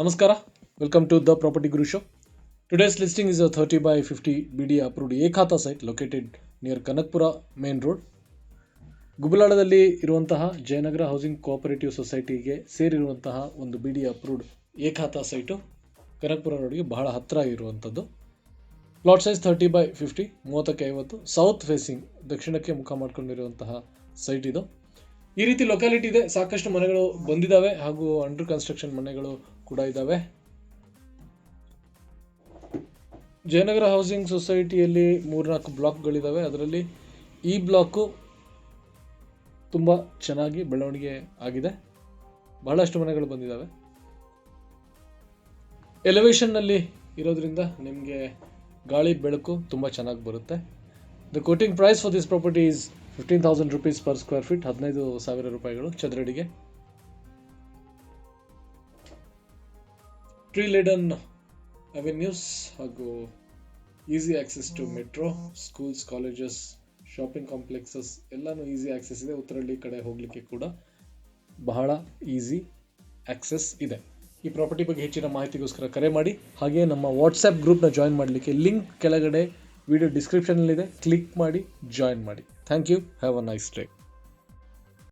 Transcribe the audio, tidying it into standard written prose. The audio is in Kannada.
Namaskara, welcome to the Property Guru Show. Today's listing is a 30 by 50 BD approved Ekhata site located near Kanakpura main road. ಗುಬ್ಬಲಾಳದಲ್ಲಿ ಇರುವಂತಹ ಜಯನಗರ ಹೌಸಿಂಗ್ ಕೋಆಪರೇಟಿವ್ ಸೊಸೈಟಿಗೆ ಸೇರಿರುವಂತಹ ಒಂದು BD ಅಪ್ರೂವ್ಡ್ ಏಕಾತ ಸೈಟು ಕನಕಪುರ ರೋಡ್ಗೆ ಬಹಳ ಹತ್ತಿರ ಇರುವಂಥದ್ದು. Plot size 30 by 50, 30ಕ್ಕೆ 50, south facing ದಕ್ಷಿಣಕ್ಕೆ ಮುಖ ಮಾಡ್ಕೊಂಡಿರುವಂತಹ ಸೈಟ್ ಇದು. ಈ ರೀತಿ ಲೊಕ್ಯಾಲಿಟಿ ಇದೆ, ಸಾಕಷ್ಟು ಮನೆಗಳು ಬಂದಿದ್ದಾವೆ ಹಾಗೂ ಅಂಡರ್ ಕನ್ಸ್ಟ್ರಕ್ಷನ್ ಮನೆಗಳು ಕೂಡ ಇದ್ದಾವೆ. ಜಯನಗರ ಹೌಸಿಂಗ್ ಸೊಸೈಟಿಯಲ್ಲಿ 3-4 ಬ್ಲಾಕ್ಗಳಿದ್ದಾವೆ. ಅದರಲ್ಲಿ ಈ ಬ್ಲಾಕು ತುಂಬ ಚೆನ್ನಾಗಿ ಬೆಳವಣಿಗೆ ಆಗಿದೆ, ಬಹಳಷ್ಟು ಮನೆಗಳು ಬಂದಿದ್ದಾವೆ. ಎಲಿವೇಶನ್ನಲ್ಲಿ ಇರೋದ್ರಿಂದ ನಿಮಗೆ ಗಾಳಿ ಬೆಳಕು ತುಂಬ ಚೆನ್ನಾಗಿ ಬರುತ್ತೆ. The quoting price for this property is 15,000 rupees per square feet, 15,000 ರೂಪಾಯಿಗಳು ಚದರಡಿಗೆ. ಟ್ರೀ ಲೇಡನ್ ಅವೆನ್ಯೂಸ್ ಹಾಗೂ easy access to metro, schools, colleges, shopping complexes ಎಲ್ಲನೂ ಈಸಿ ಆಕ್ಸೆಸ್ ಇದೆ. ಉತ್ತರಹಳ್ಳಿ ಕಡೆ ಹೋಗಲಿಕ್ಕೆ ಕೂಡ ಬಹಳ ಈಸಿ ಆಕ್ಸೆಸ್ ಇದೆ. ಈ ಪ್ರಾಪರ್ಟಿ ಬಗ್ಗೆ ಹೆಚ್ಚಿನ ಮಾಹಿತಿಗೋಸ್ಕರ ಕರೆ ಮಾಡಿ. ಹಾಗೆಯೇ ನಮ್ಮ ವಾಟ್ಸಪ್ ಗ್ರೂಪ್ನ ಜಾಯಿನ್ ಮಾಡಲಿಕ್ಕೆ ಲಿಂಕ್ ಕೆಳಗಡೆ ವಿಡಿಯೋ ಡಿಸ್ಕ್ರಿಪ್ಷನಲ್ಲಿದೆ, ಕ್ಲಿಕ್ ಮಾಡಿ ಜಾಯಿನ್ ಮಾಡಿ. Thank you. Have a nice day.